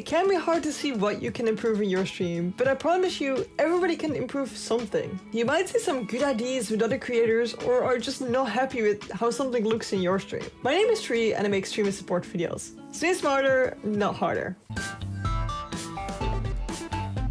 can be hard to see what you can improve in your stream, but I promise you, everybody can improve something. You might see some good ideas with other creators or are just not happy with how something looks in your stream. My name is Tree and I make stream and support videos. Stream smarter, not harder.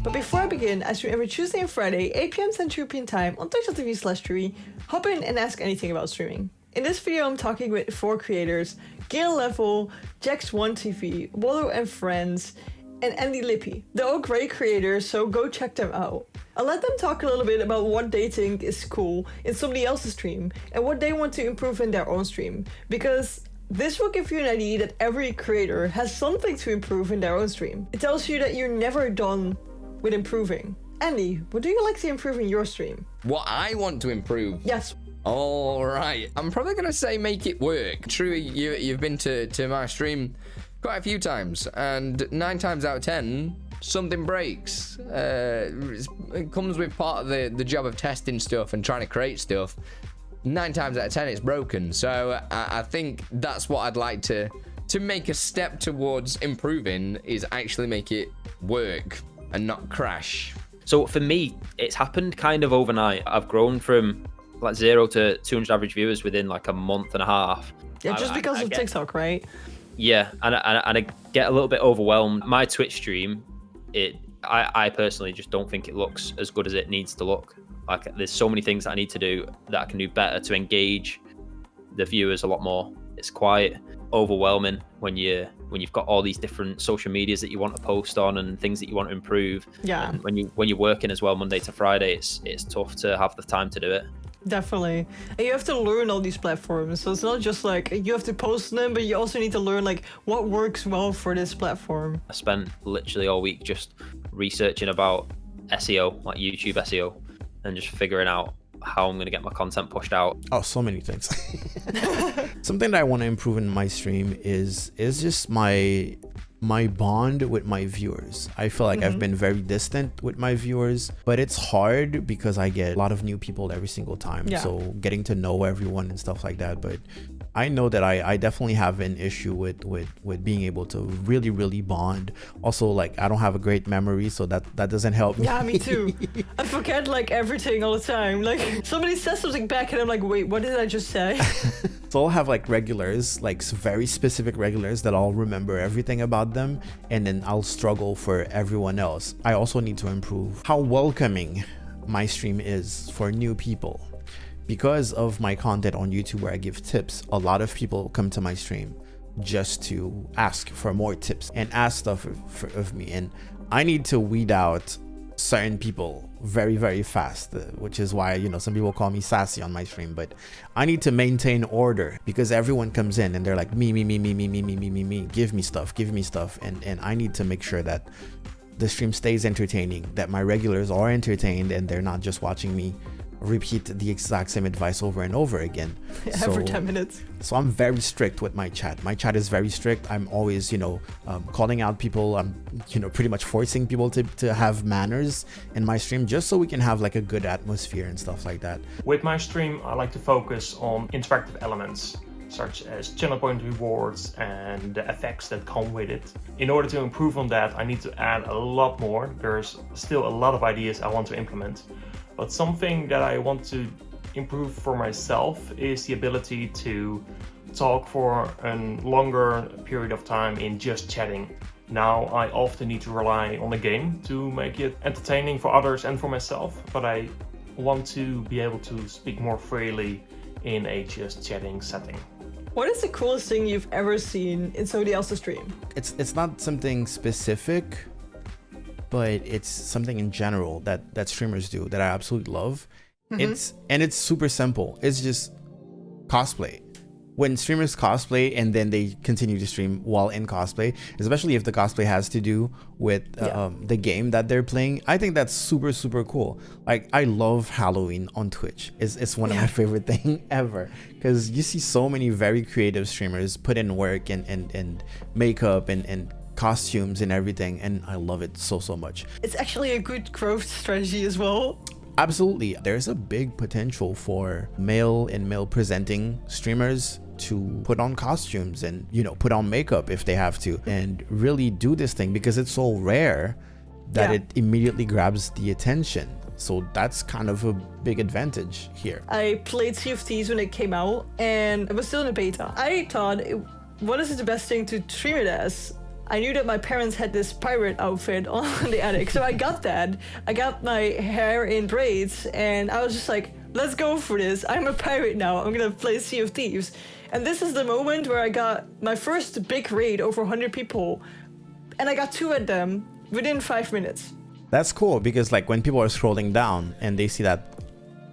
But before I begin, I stream every Tuesday and Friday, 8 PM Central European Time on twitch.tv/Tree. Hop in and ask anything about streaming. In this video, I'm talking with 4 creators: Gail Level, Jax1TV, Wallow and Friends, and Andy Lippy. They're all great creators, so go check them out. I'll let them talk a little bit about what they think is cool in somebody else's stream and what they want to improve in their own stream, because this will give you an idea that every creator has something to improve in their own stream. It tells you that you're never done with improving. Andy, what do you like to improve in your stream? What I want to improve? Yes. All right. I'm probably going to say make it work. True, you've been to my stream quite a few times, and 9 times out of 10, something breaks. It comes with part of the job of testing stuff and trying to create stuff. 9 times out of 10, it's broken. So I think that's what I'd like to make a step towards improving, is actually make it work and not crash. So for me, it's happened kind of overnight. I've grown from like 0 to 200 average viewers within like a month and a half. Yeah, just because of TikTok, right? Yeah, and I get a little bit overwhelmed. My Twitch stream, I personally just don't think it looks as good as it needs to look. Like, there's so many things that I need to do that I can do better to engage the viewers a lot more. It's quite overwhelming when you've got all these different social medias that you want to post on and things that you want to improve. Yeah. And when you're working as well Monday to Friday, it's tough to have the time to do it. Definitely. And you have to learn all these platforms. So it's not just like you have to post them, but you also need to learn like what works well for this platform. I spent literally all week just researching about SEO, like YouTube SEO, and just figuring out how I'm going to get my content pushed out. Oh, so many things. Something that I want to improve in my stream is just my bond with my viewers. I feel like I've been very distant with my viewers, but it's hard because I get a lot of new people every single time. Yeah. So getting to know everyone and stuff like that. But I know that I definitely have an issue with being able to really bond. Also, like, I don't have a great memory, so that doesn't help me. Yeah, me too. I forget like everything all the time. Like somebody says something back and I'm like, wait, what did I just say? So I'll have like regulars, like very specific regulars that I'll remember everything about them, and then I'll struggle for everyone else. I also need to improve how welcoming my stream is for new people. Because of my content on YouTube where I give tips, a lot of people come to my stream just to ask for more tips and ask stuff of me. And I need to weed out certain people very fast, which is why, you know, some people call me sassy on my stream. But I need to maintain order because everyone comes in and they're like, me, give me stuff. And I need to make sure that the stream stays entertaining, that my regulars are entertained and they're not just watching me repeat the exact same advice over and over again. Every 10 minutes. So I'm very strict with my chat. My chat is very strict. I'm always, calling out people. I'm, pretty much forcing people to have manners in my stream just so we can have like a good atmosphere and stuff like that. With my stream, I like to focus on interactive elements, such as channel point rewards and the effects that come with it. In order to improve on that, I need to add a lot more. There's still a lot of ideas I want to implement. But something that I want to improve for myself is the ability to talk for a longer period of time in just chatting. Now I often need to rely on the game to make it entertaining for others and for myself, but I want to be able to speak more freely in a just chatting setting. What is the coolest thing you've ever seen in somebody else's stream? It's not something specific, but it's something in general that streamers do that I absolutely love. It's super simple. It's just cosplay. When streamers cosplay and then they continue to stream while in cosplay, especially if the cosplay has to do with the game that they're playing, I think that's super cool. Like, I love Halloween on Twitch. It's one of my favorite things ever, because you see so many very creative streamers put in work and makeup and costumes and everything, and I love it so much. It's actually a good growth strategy as well. Absolutely. There's a big potential for male presenting streamers to put on costumes and, you know, put on makeup if they have to, and really do this thing because it's so rare that it immediately grabs the attention. So that's kind of a big advantage here. I played Sea of Thieves when it came out, and it was still in the beta. I thought, what is the best thing to stream it as? I knew that my parents had this pirate outfit on the attic, so I got that. I got my hair in braids, and I was just like, let's go for this. I'm a pirate now. I'm gonna play Sea of Thieves. And this is the moment where I got my first big raid over 100 people, and I got 2 of them within 5 minutes. That's cool because like when people are scrolling down and they see that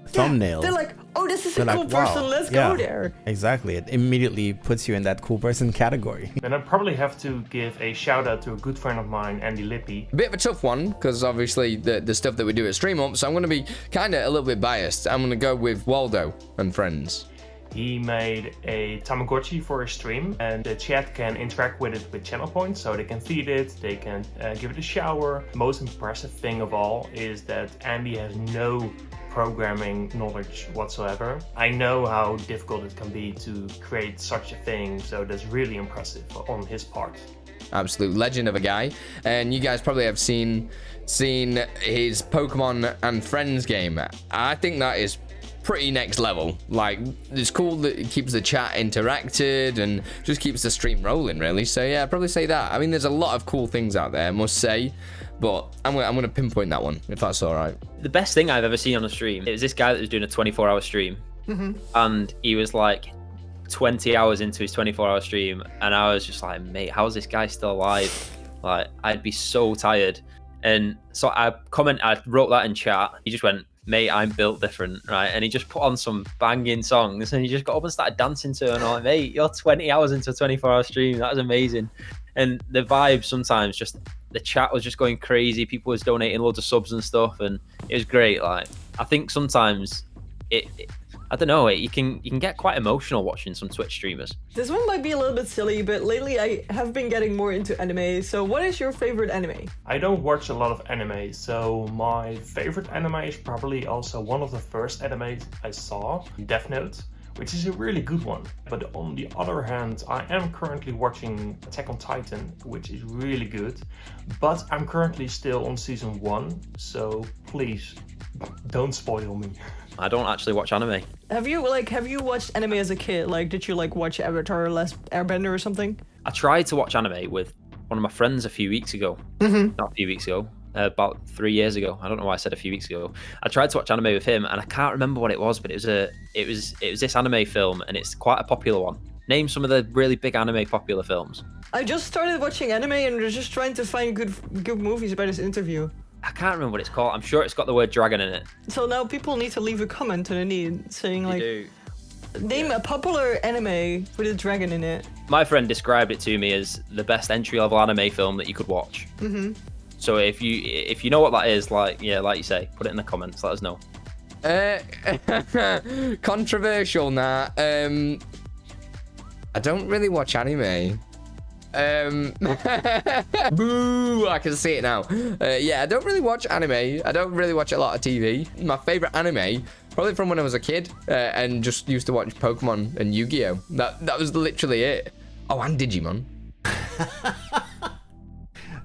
thumbnail, they're like, oh, this is a they're cool like, person, wow. let's Yeah, go there. Exactly. It immediately puts you in that cool person category. And I probably have to give a shout out to a good friend of mine, Andy Lippy. A bit of a tough one, because obviously the stuff that we do at Stream Up, so I'm going to be kind of a little bit biased. I'm going to go with Waldo and Friends. He made a Tamagotchi for his stream, and the chat can interact with it with channel points, so they can feed it, they can give it a shower. The most impressive thing of all is that Andy has no programming knowledge whatsoever. I know how difficult it can be to create such a thing, so that's really impressive on his part. Absolute legend of a guy. And you guys probably have seen his Pokemon and Friends game. I think that is pretty next level. Like, it's cool that it keeps the chat interacted and just keeps the stream rolling, really. So yeah, I'd probably say that. I mean, there's a lot of cool things out there, I must say, but I'm gonna pinpoint that one, if that's all right. The best thing I've ever seen on a stream, it was this guy that was doing a 24-hour stream, and he was like 20 hours into his 24-hour stream, and I was just like, mate, how is this guy still alive? Like, I'd be so tired. And so I wrote that in chat. He just went, mate, I'm built different, right? And he just put on some banging songs, and he just got up and started dancing to it. And I'm like, mate, you're 20 hours into a 24-hour stream. That was amazing. And the vibe sometimes, just the chat was just going crazy. People was donating loads of subs and stuff, and it was great. Like, I think sometimes I don't know, you can get quite emotional watching some Twitch streamers. This one might be a little bit silly, but lately I have been getting more into anime. So what is your favorite anime? I don't watch a lot of anime, so my favorite anime is probably also one of the first animes I saw, Death Note, which is a really good one. But on the other hand, I am currently watching Attack on Titan, which is really good, but I'm currently still on season 1, so please don't spoil me. I don't actually watch anime. Have you watched anime as a kid? Like, did you like watch Avatar: Last Airbender or something? I tried to watch anime with one of my friends a few weeks ago. Not a few weeks ago, about 3 years ago. I don't know why I said a few weeks ago. I tried to watch anime with him, and I can't remember what it was, but it was this anime film, and it's quite a popular one. Name some of the really big anime popular films. I just started watching anime and was just trying to find good movies about this interview. I can't remember what it's called. I'm sure it's got the word dragon in it. So now people need to leave a comment underneath saying like, name a popular anime with a dragon in it. My friend described it to me as the best entry-level anime film that you could watch. So if you know what that is, like you say, put it in the comments. Let us know. Controversial now. I don't really watch anime. Boo! I can see it now. Yeah, I don't really watch anime. I don't really watch a lot of TV. My favorite anime, probably from when I was a kid, and just used to watch Pokemon and Yu-Gi-Oh. That was literally it. Oh, and Digimon.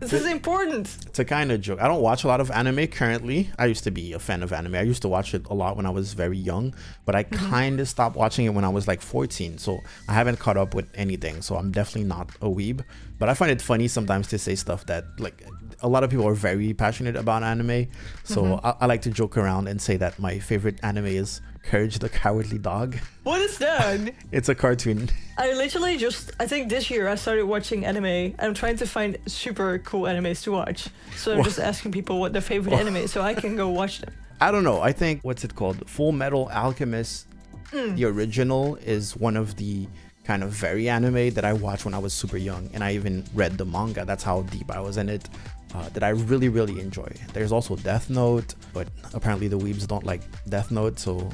This is important. It's a kind of joke. I don't watch a lot of anime currently. I used to be a fan of anime. I used to watch it a lot when I was very young, but I kind of stopped watching it when I was like 14. So I haven't caught up with anything. So I'm definitely not a weeb. But I find it funny sometimes to say stuff that like a lot of people are very passionate about anime. So I like to joke around and say that my favorite anime is Courage the Cowardly Dog. What is that? It's a cartoon. I think this year I started watching anime. I'm trying to find super cool animes to watch. So I'm just asking people what their favorite anime is so I can go watch them. I don't know. I think, what's it called? Full Metal Alchemist, the original, is one of the kind of very anime that I watched when I was super young. And I even read the manga. That's how deep I was in it. That I really, really enjoy. There's also Death Note, but apparently the weebs don't like Death Note, so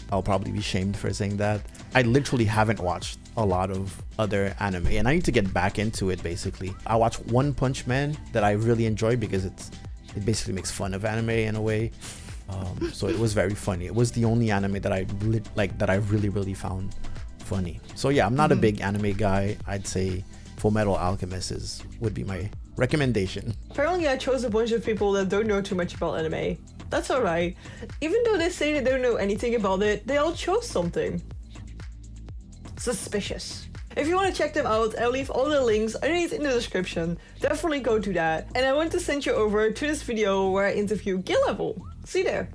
I'll probably be shamed for saying that. I literally haven't watched a lot of other anime, and I need to get back into it, basically. I watched One Punch Man that I really enjoy because it basically makes fun of anime in a way. So it was very funny. It was the only anime that I really, really found funny. So yeah, I'm not a big anime guy. I'd say Full Metal Alchemist would be my recommendation. Apparently, I chose a bunch of people that don't know too much about anime. That's alright. Even though they say they don't know anything about it, they all chose something. Suspicious. If you want to check them out, I'll leave all the links underneath in the description. Definitely go do that. And I want to send you over to this video where I interview Gear Level. See you there.